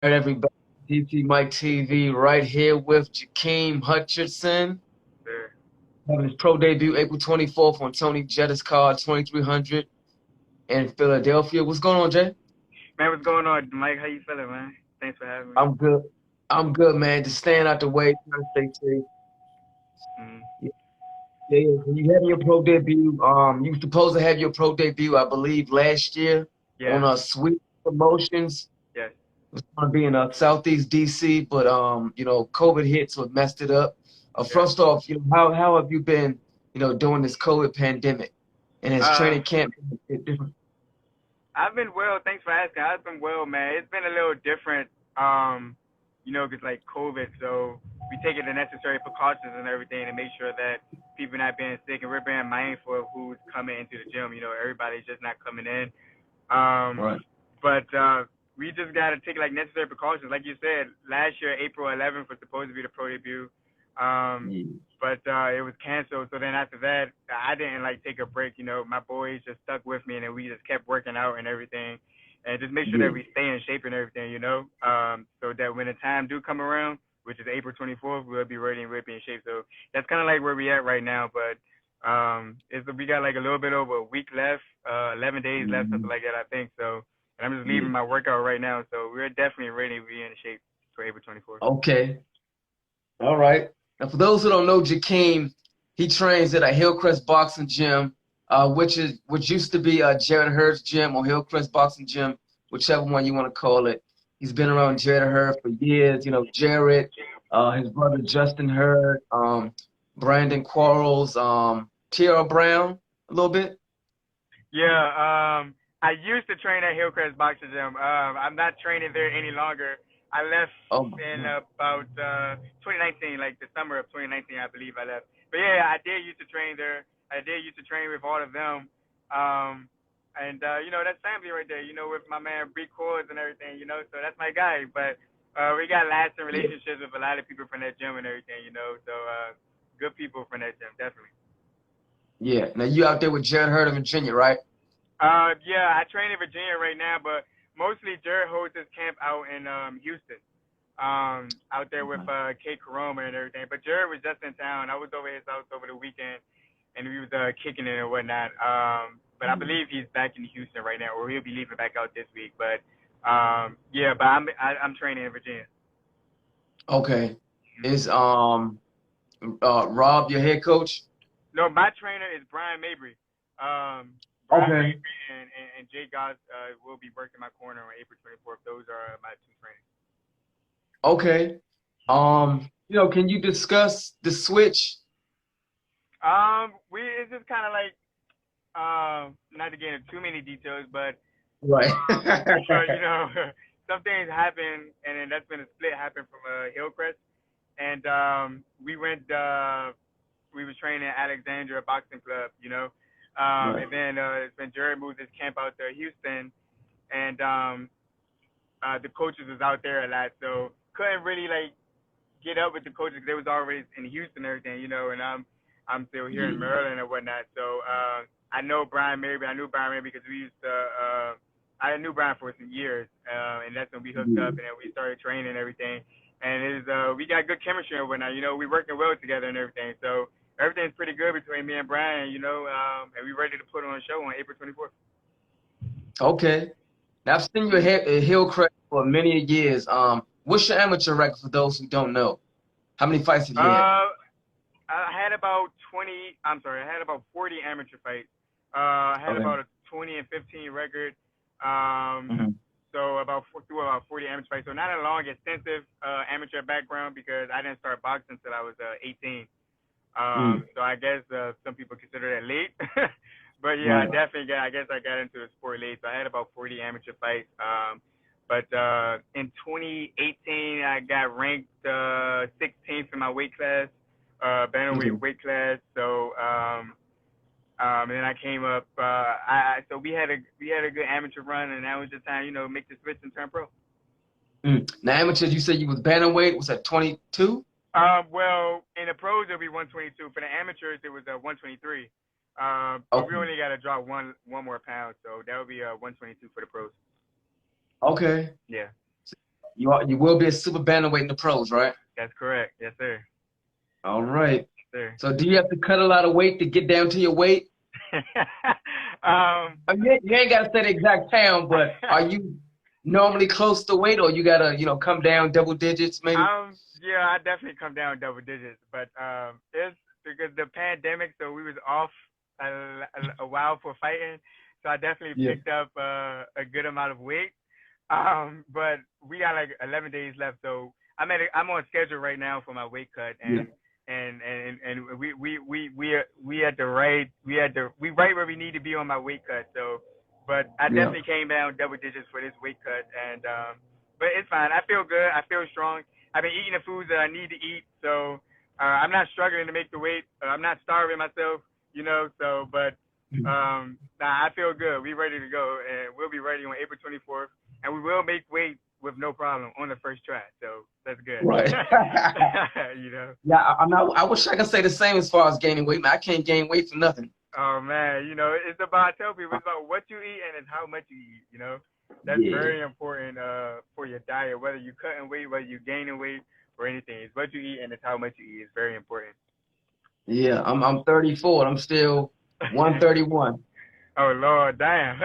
Alright, everybody, DT Mike TV right here with Jaqeem Hutcherson Sure. having his pro debut April 24th on Tony Jetta's card 2300 in Philadelphia. What's going on, Jay? Man, what's going on, Mike? How you feeling, man? Thanks for having me. I'm good. I'm good, man. Just staying out the way, trying to stay safe. Mm. Yeah, yeah. When you having your pro debut, you were supposed to have your pro debut, I believe, last year Yeah. on Sweet Promotions. Yes. It was going to be in Southeast DC, but COVID hit, so it messed it up. Yeah. First off, how have you been, during this COVID pandemic, and has Uh, training camp been a bit different? I've been well. Thanks for asking. I've been well, man. It's been a little different, cause like COVID, so we taking the necessary precautions and everything to make sure that people not being sick, and we're being mindful of who's coming into the gym. Everybody's just not coming in. Um, Right. but we just gotta take like necessary precautions. Like you said, last year April 11th was supposed to be the pro debut, um, Yeah. but it was canceled. So then after that, I didn't like take a break. My boys just stuck with me, and then we just kept working out and everything, and just make sure that Yeah. we stay in shape and everything. So that when the time do come around, which is April 24th, we'll be ready and we'll be in shape. So that's kind of like where we at right now, but. We got like a little bit over a week left, 11 days left, something Mhm. like that, I think. So, and I'm just leaving Yeah. my workout right now. So we're definitely ready to be in shape for April 24th. Okay. All right. Now, for those who don't know Jakeem, he trains at a Hillcrest Boxing Gym, which used to be Jared Hurd's gym or Hillcrest Boxing Gym, whichever one you want to call it. He's been around Jared Hurd for years. Jared, his brother Justin Hurd, Brandon Quarles, Tierra Brown, a little bit. Yeah, I used to train at Hillcrest Boxing Gym. I'm not training there any longer. I left Oh my in God. about 2019, like the summer of 2019, I believe I left. But yeah, I did used to train there. I did used to train with all of them. And that's family right there. With my man Bree Cords and everything. So that's my guy. But we got lasting Yeah. relationships with a lot of people from that gym and everything. So good people from that gym, definitely. Yeah. Now you out there with Jared Hurd of Virginia, right? Yeah, I train in Virginia right now, but mostly Jared holds his camp out in Houston, out there with Kate Coroma and everything. But Jared was just in town. I was over his house over the weekend, and we was kicking it and whatnot. But I believe he's back in Houston right now, or he'll be leaving back out this week. But yeah, but I'm training in Virginia. Okay. Is Rob your head coach? No, my trainer is Brian Mabry. Brian Okay. Mabry and Jay Goss will be working my corner on April 24th. Those are my two trainers. Okay. Can you discuss the switch? It's just kind of like not to get into too many details, but Right. but some things happen, and then that's when a split happened from Hillcrest, and we was training at Alexandria Boxing Club, Right. and then when Jared moved his camp out to Houston, and the coaches was out there a lot, so couldn't really like get up with the coaches 'cause they was already in Houston and everything, and I'm still here in Yeah. Maryland and whatnot. So I know Brian Mabry. I knew Brian Mabry because we used to. I knew Brian for some years, and that's when we hooked Yeah. up and then we started training and everything. And we got good chemistry and whatnot. We working well together and everything. So everything's pretty good between me and Brian. And we ready to put on a show on April 24th. Okay. Now I've seen you at Hillcrest for many years. What's your amateur record for those who don't know? How many fights have you had? Uh, I had about 20. I'm sorry, I had about 40 amateur fights. I had Okay. about a 20 and 15 record. Um, Hmm. so through about 40 amateur fights. So not a long, extensive amateur background because I didn't start boxing until I was 18. Mm. So I guess some people consider that late. But yeah, I Right. definitely got. I guess I got into the sport late. So I had about 40 amateur fights. But in 2018, I got ranked 16th in my weight class, Okay. bantamweight weight class. So and then I came up. So we had a good amateur run, and now was the time, make the switch and turn pro. Mm. Now amateurs, you said you was bantamweight. Was that 22? Well, in the pros it'll be 122. For the amateurs, it was 123. But we Okay. only got to drop one more pound, so that would be 122 for the pros. Okay. Yeah. You will be a super bantamweight in the pros, right? That's correct. Yes, sir. All right. Yes, So do you have to cut a lot of weight to get down to your weight? sir. um, I mean, you ain't got to say the exact pound, but are you normally close to weight, or you gotta, come down double digits maybe? yeah, I definitely come down double digits, but it's because the pandemic, so we was off a while for fighting, so I definitely Yeah. picked up a good amount of weight. But we got like 11 days left, so I'm on schedule right now for my weight cut, Yeah. and we at the right we right where we need to be on my weight cut. So, but I Yeah. definitely came down double digits for this weight cut, and but it's fine. I feel good. I feel strong. I've been eating the foods that I need to eat, so I'm not struggling to make the weight. I'm not starving myself, So, but nah, I feel good. We ready to go, and we'll be ready on April 24th, and we will make weight with no problem on the first try. So that's good. Right. Yeah, I'm not. I wish I could say the same as far as gaining weight, man. I can't gain weight for nothing. Oh man, it's about I tell people it's about what you eat and it's how much you eat. That's Yeah. very important for your diet, whether you cutting weight, whether you gaining weight or anything. It's what you eat and it's how much you eat. It's very important. Yeah. I'm 34 and I'm still 131. Oh Lord, damn.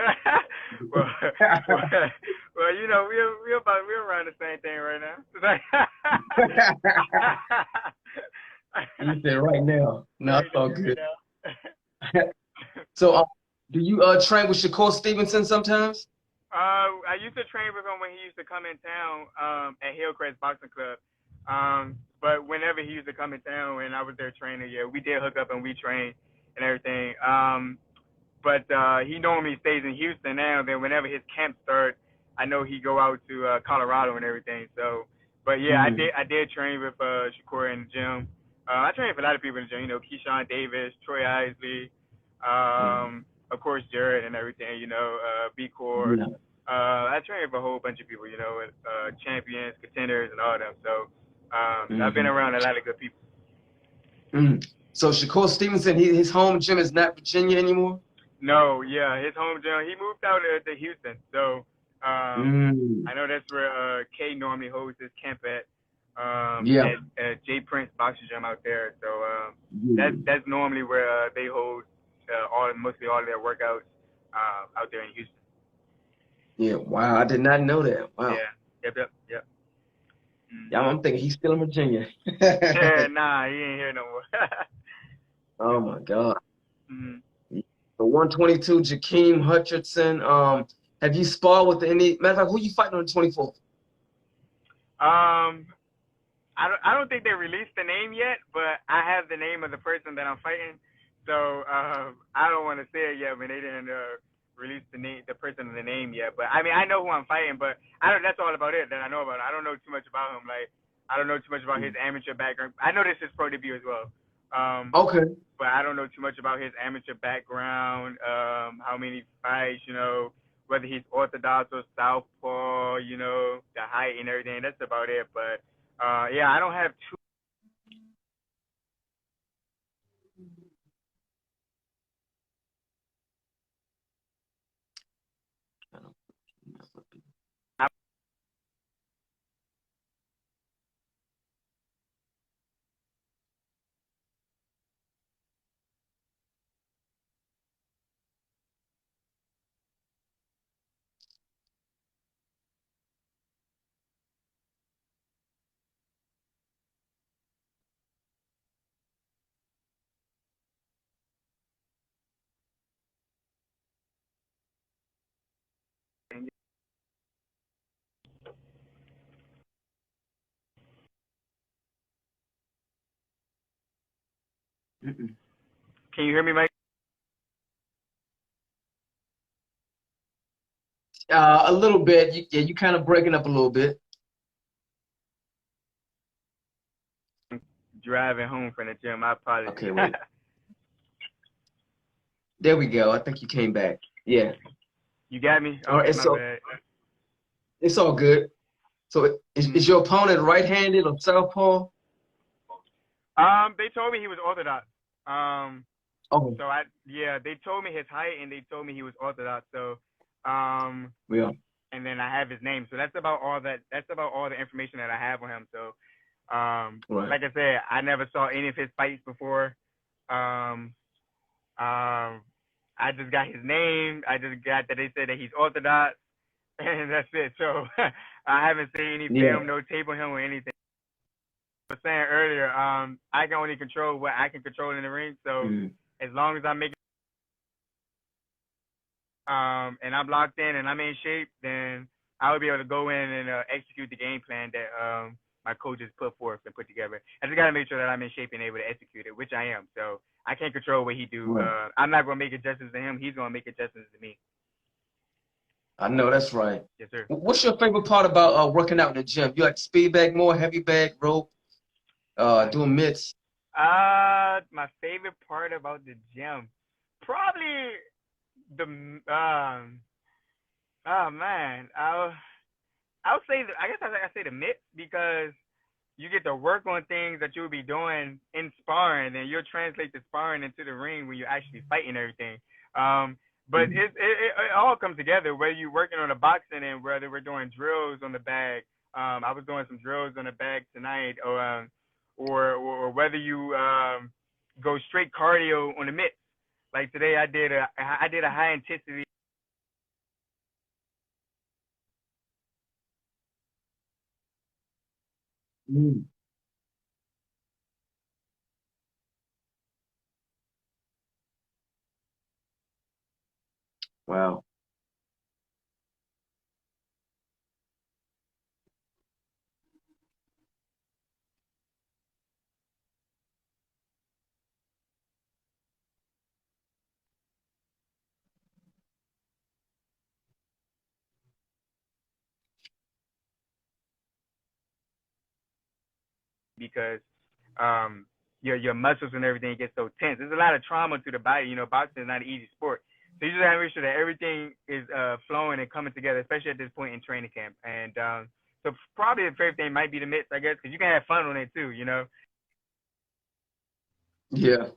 well, well, well, we're around the same thing right now. You said right now. No, it's all right good. now. So, do you train with Shakur Stevenson sometimes? I used to train with him when he used to come in town at Hillcrest Boxing Club. But whenever he used to come in town and I was their trainer, yeah, we did hook up and we trained and everything. But he normally stays in Houston now. Then whenever his camp starts, I know he go out to Colorado and everything. So, but yeah, Mm. I did train with Shakur in the gym. I trained with a lot of people in the gym. Keyshawn Davis, Troy Isley, Mm. of course Jared and everything. B Core. Yeah. I trained with a whole bunch of people. Champions, contenders, and all them. So I've been Hmm. around a lot of good people. Mm. So Shakur Stevenson, his home gym is not Virginia anymore. No, yeah, his home gym. He moved out to Houston, so Mm. I know that's where K normally holds his camp Yeah. at J Prince Boxing Gym out there. So Yeah. that's normally where they hold mostly all of their workouts out there in Houston. Yeah. Wow. I did not know that. Wow. Yeah, yep. Yeah, I'm thinking he's still in Virginia. Nah, he ain't here no more. Oh my God. mm. The 122, Jaqeem Hutcherson. Have you sparred with any? Matter of fact, who you fighting on the 24th? Um, I don't think they released the name yet, but I have the name of the person that I'm fighting. So I don't want to say it yet when they didn't release the person and the name yet. But I mean, I know who I'm fighting, but I don't. That's all about it that I know about. I don't know too much about him. Like I don't know too much about his amateur background. I know this is pro debut as well. Okay. But I don't know too much about his amateur background. How many fights, whether he's orthodox or southpaw, the height and everything. That's about it. But yeah, I don't have too. Mm-mm. Can you hear me, Mike? A little bit. Yeah, you kind of breaking up a little bit. Driving home from the gym. I apologize. Okay, wait. There we go. I think you came back. Yeah. You got me? All Okay, right. my So bad. it's all good. So Mm-hmm. is your opponent right-handed or southpaw? They told me he was orthodox. Oh, So they told me his height and they told me he was orthodox. So, yeah. and then I have his name. So that's about all that. That's about all the information that I have on him. So, Right. like I said, I never saw any of his fights before. Um, um, I just got his name. I just got that they said that he's Orthodox, and that's it. So I haven't seen any Yeah. film, no tape on him or anything. I was saying earlier, I can only control what I can control in the ring. So Mhm. as long as I'm making and I'm locked in and I'm in shape, then I will be able to go in and execute the game plan that my coaches put forth and put together. I just gotta make sure that I'm in shape and able to execute it, which I am. So I can't control what he do. Right. I'm not gonna make adjustments to him. He's gonna make adjustments to me. I know that's right. Yes, sir. What's your favorite part about working out in the gym? You like speed bag more, heavy bag, rope, doing mitts? My favorite part about the gym, probably the oh man, I'll say I guess I say the mix because you get to work on things that you'll be doing in sparring, and you'll translate the sparring into the ring when you're actually fighting everything. Um, but Mhm. it all comes together, whether you're working on the boxing and whether we're doing drills on the bag. I was doing some drills on the bag tonight, or whether you go straight cardio on the mitts. Like today, I did a high intensity. Mm. Wow. Because your muscles and everything get so tense. There's a lot of trauma to the body. You know, boxing is not an easy sport. So you just have to make sure that everything is flowing and coming together, especially at this point in training camp. And so probably the favorite thing might be the mitts, I guess, because you can have fun on it too. You know. Yeah.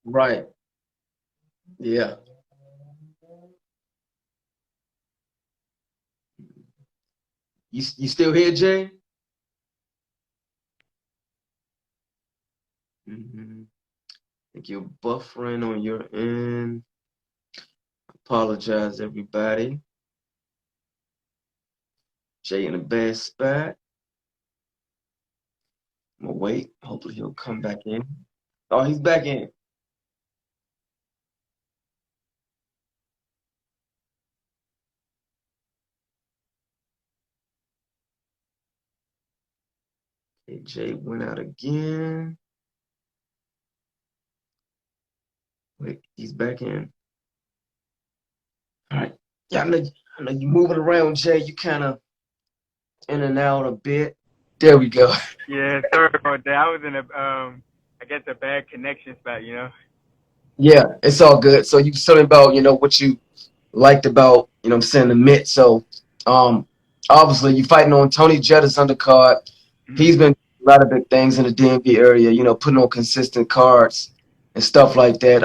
Right. Yeah. You still here, Jay? Mm-hmm. Think you're buffering on your end. Apologize, everybody. Jay in a bad spot. I'm gonna wait. Hopefully he'll come back in. Oh, he's back in. Okay, Jay went out again. Wait, he's back in. All right. Yeah, I know you moving around, Jay. You kind of in and out a bit. There we go. Yeah, sorry about that. I was in a I guess a bad connection spot. You know. Yeah, it's all good. So you was telling about, what you liked about, what I'm saying, the Mitt. So, um, obviously you fighting on Tony Jetta's undercard. Mm-hmm. He's been a lot of big things in the DMV area, putting on consistent cards and stuff like that.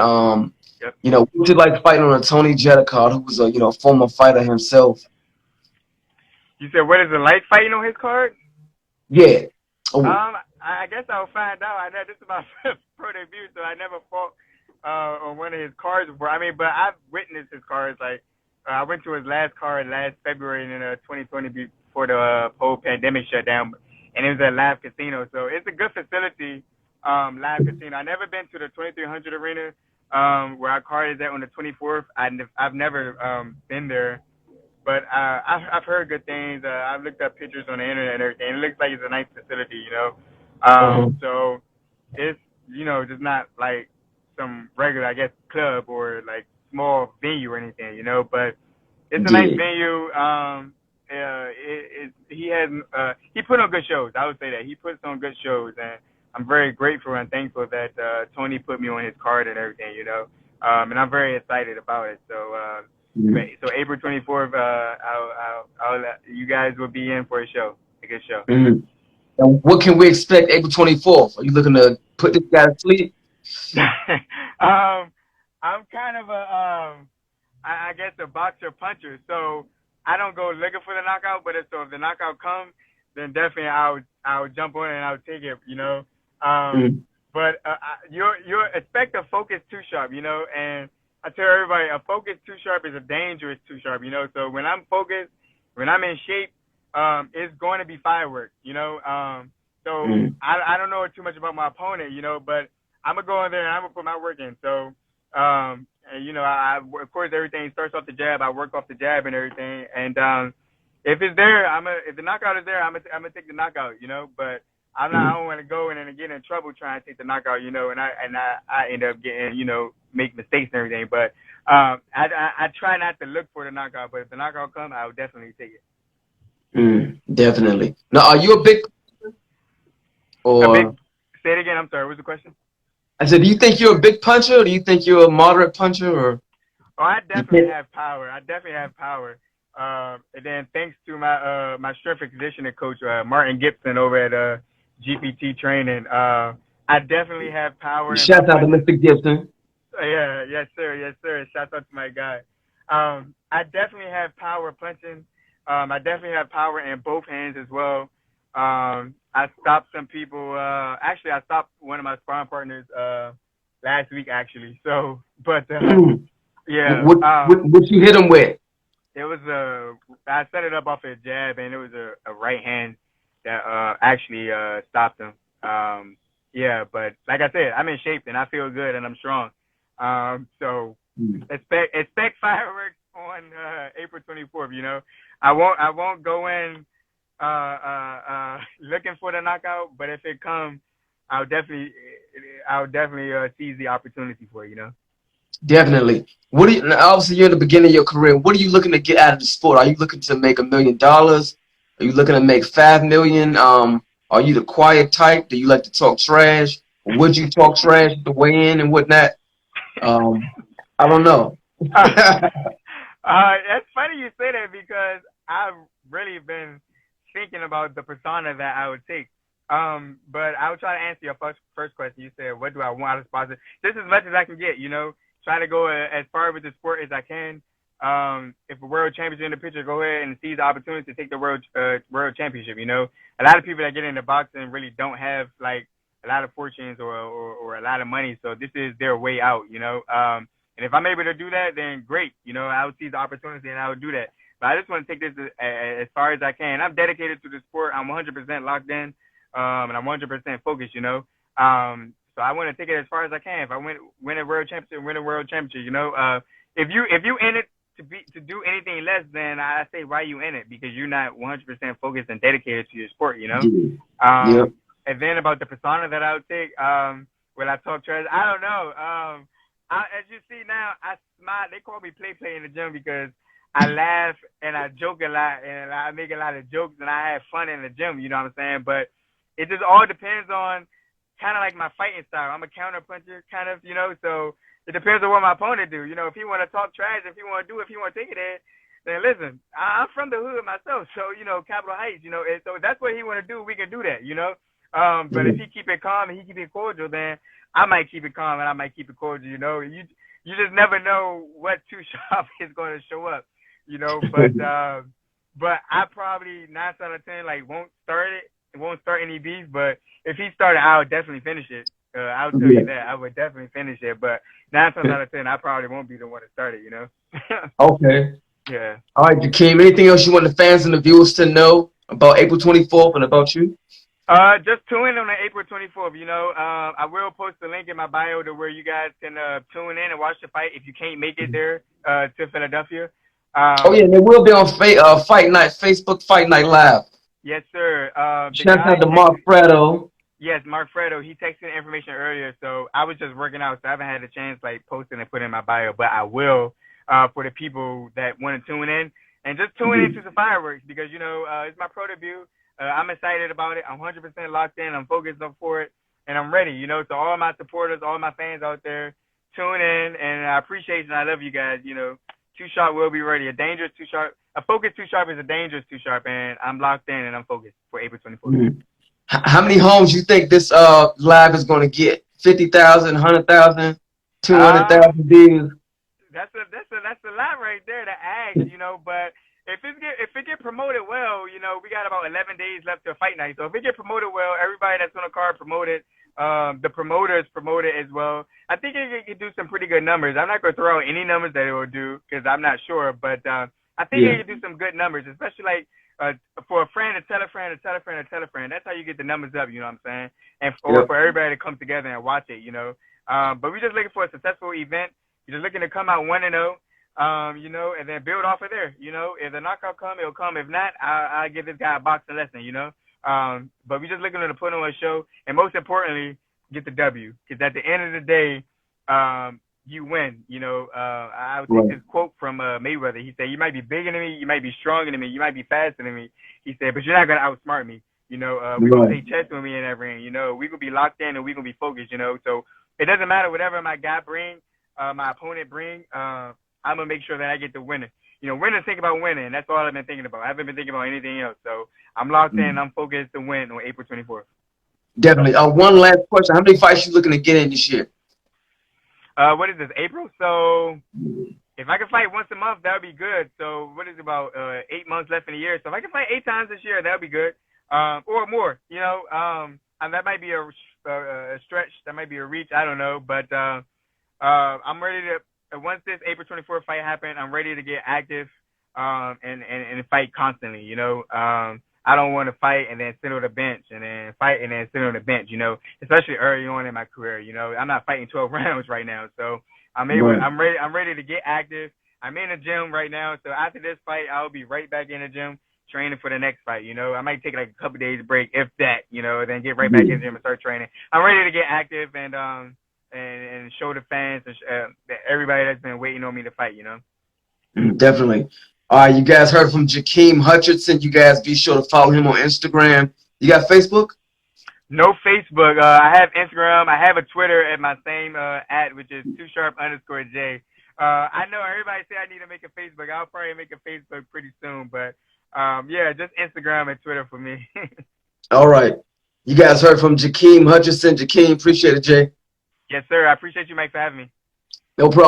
Yep. Would you like fighting on a Tony Jetta card, who was a, former fighter himself? You said what is the light fighting on his card? Yeah. Oh, I guess I'll find out. I know this is my pro debut, so I never fought on one of his cards before. I mean, but I've witnessed his cards. Like, I went to his last card last February in 2020 before the whole pandemic shut down, and it was at Live Casino. So it's a good facility, Live Casino. I've never been to the 2300 arena, where our card is at on the 24th. I've never been there. But I've heard good things. I've looked up pictures on the internet and everything. It looks like it's a nice facility, you know. uh-huh. So it's just not like some regular, I guess, club or like small venue or anything, you know. But it's a nice Yeah. venue. He put on good shows. I would say that he puts on good shows, and I'm very grateful and thankful that Tony put me on his card and everything, you know. And I'm very excited about it. So So April 24th, you guys will be in for a show, a good show. Mm. And what can we expect April 24th? Are you looking to put this guy to sleep? I'm kind of a I guess a boxer puncher, so I don't go looking for the knockout. But if the knockout comes, then definitely I'll jump on it and I'll take it, you know. Mm. But you're expect a focus too sharp, you know. And I tell everybody, a focus too sharp is a dangerous too sharp, you know. So when I'm focused, when I'm in shape, it's going to be fireworks, you know. So Mm. I don't know too much about my opponent, you know, but I'm gonna go in there and I'm gonna put my work in. So and you know, I of course everything starts off the jab. I work off the jab and everything. And if it's there, if the knockout is there, I'm gonna take the knockout, you know. But I Mm. don't want to go in and get in trouble trying to take the knockout, you know. And I end up getting, you know, make mistakes and everything. But I try not to look for the knockout. But if the knockout comes, I'll definitely take it. Mm. Definitely. Now, are you a big A big. or Say it again. I'm sorry. What's the question? I said, do you think you're a big puncher or do you think you're a moderate puncher or Oh, I you definitely hit? have power. I definitely have power. And then thanks to my strength and conditioning coach Martin Gibson over at GPT training, I definitely have power in my Shout out to punches. Mr. Gibson. Yeah, yes sir, yes sir. Shout out to my guy. I definitely have power punching. I definitely have power in both hands as well. I stopped some people. Actually, I stopped one of my sparring partners last week actually. So, but Mm. yeah. What you hit him with? It was I set it up off a jab, and it was a right hand that actually stopped him. Yeah, but like I said, I'm in shape and I feel good and I'm strong. So Mm. expect fireworks on April 24th. You know, I won't go in looking for the knockout, but if it comes, I'll definitely seize the opportunity for it. You know. Definitely. What do you, now, obviously you're in the beginning of your career. What are you looking to get out of the sport? Are you looking to make $1 million? Are you looking to make 5 million? Are you the quiet type? Do you like to talk trash? Or would you talk trash the way in and whatnot? Um, I don't know. It's funny you say that because I've really been thinking about the persona that I would take. But I will try to answer your first question. You said, "What do I want out of sponsor?" Just as much as I can get. You know, try to go as far with the sport as I can. If a world championship in the picture, go ahead and seize the opportunity to take the world championship. You know, a lot of people that get into boxing really don't have like a lot of fortunes or a lot of money, so this is their way out. You know, and if I'm able to do that, then great. You know, I would seize the opportunity and I would do that. But I just want to take this as far as I can. I'm dedicated to the sport. I'm 100% locked in, and I'm 100% focused. You know, so I want to take it as far as I can. If I win a world championship, win a world championship. You know, if you in it to do anything less, then I say why you in it, because you're not 100% focused and dedicated to your sport. You know, Yeah. Yep. and then about the persona that I would take, when I talk trash, I don't know. As you see now, I smile. They call me play in the gym because I laugh and I joke a lot and I make a lot of jokes and I have fun in the gym. You know what I'm saying? But it just all depends on kind of like my fighting style. I'm a counter puncher, kind of, you know. So it depends on what my opponent do. You know, if he want to talk trash, if he want to do, if he want to take it in, then listen. I'm from the hood myself, so you know, Capitol Heights. You know, and so if that's what he want to do, we can do that. You know. But if he keep it calm and he keep it cordial, then I might keep it calm and I might keep it cordial. You know, you just never know what too sharp is going to show up. You know, but I probably 9 out of 10 like won't start it. It won't start any beef. But if he started, I would definitely finish it. I'll tell you Yeah. that I would definitely finish it. But 9 times out of 10, I probably won't be the one to start it. You know. Okay. Yeah. All right, Jaqeem. Anything else you want the fans and the viewers to know about April 24th and about you? Just tune in on the April 24th. You know, I will post the link in my bio to where you guys can tune in and watch the fight if you can't make it there to Philadelphia. Oh yeah, Um, and it will be on Fight Night, Facebook Fight Night Live. yes, sir. The Shout out guy to texted. Mark Fredo. Yes, Mark Fredo. He texted the information earlier, so I was just working out, so I haven't had a chance like posting and putting in my bio, but I will for the people that want to tune in and just tune into some fireworks because you know it's my pro debut. I'm excited about it. I'm 100% locked in. I'm focused up for it, and I'm ready. You know, to all my supporters, all my fans out there, tune in, and I appreciate you. And I love you guys. You know, Too Sharp will be ready. A dangerous Too Sharp, a focused Too Sharp is a dangerous Too Sharp, and I'm locked in and I'm focused for April 24th. How many homes you think this live is going to get? 50,000, 100,000, 200,000 views? That's a lot right there to ask, But if it get promoted well, we got about 11 days left to fight night. So if it get promoted well, everybody that's on the card promoted. The promoters promoted as well. I think it could do some pretty good numbers. I'm not gonna throw out any numbers that it will do because I'm not sure, but I think it could do some good numbers, especially like for a friend to tell a friend to tell a friend to tell a friend. That's how you get the numbers up. You know what I'm saying? And for everybody to come together and watch it. But we're just looking for a successful event. We're just looking to come out 1-0. And then build off of there. If the knockout come, it'll come. If not, I'll give this guy a boxing lesson. But we're just looking to put on a show, and most importantly, get the W. Because at the end of the day, you win. I would take this quote from Mayweather. He said, "You might be bigger than me, you might be stronger than me, you might be faster than me." He said, "But you're not gonna outsmart me. We're gonna play chess with me in that ring. We're gonna be locked in and we're gonna be focused. So it doesn't matter whatever my guy bring, my opponent bring. I'm gonna make sure that I get the winner. Winners think about winning. That's all I've been thinking about. I haven't been thinking about anything else. So I'm locked in. I'm focused to win on April 24th. Definitely. One last question: how many fights you looking to get in this year? What is this? April? So if I can fight once a month, that would be good. So what is it, about 8 months left in the year? So if I can fight 8 times this year, that would be good. Or more. And that might be a stretch. That might be a reach. I don't know. But I'm ready to. Once this April 24th fight happens, I'm ready to get active and fight constantly. I don't want to fight and then sit on the bench and then fight and then sit on the bench. Especially early on in my career. I'm not fighting 12 rounds right now, so I'm ready. I'm ready to get active. I'm in the gym right now, so after this fight, I'll be right back in the gym training for the next fight. I might take like a couple days break, if that. Then get right back in the gym and start training. I'm ready to get active and show the fans and everybody that's been waiting on me to fight, Definitely. All right, you guys heard from Jaqeem Hutcherson. You guys be sure to follow him on Instagram. You got Facebook? No Facebook. I have Instagram. I have a Twitter at my same @ which is 2sharp_J. I know everybody say I need to make a Facebook. I'll probably make a Facebook pretty soon, but just Instagram and Twitter for me. All right. You guys heard from Jaqeem Hutcherson. Jaqeem, appreciate it, Jay. Yes, sir. I appreciate you, Mike, for having me. No problem.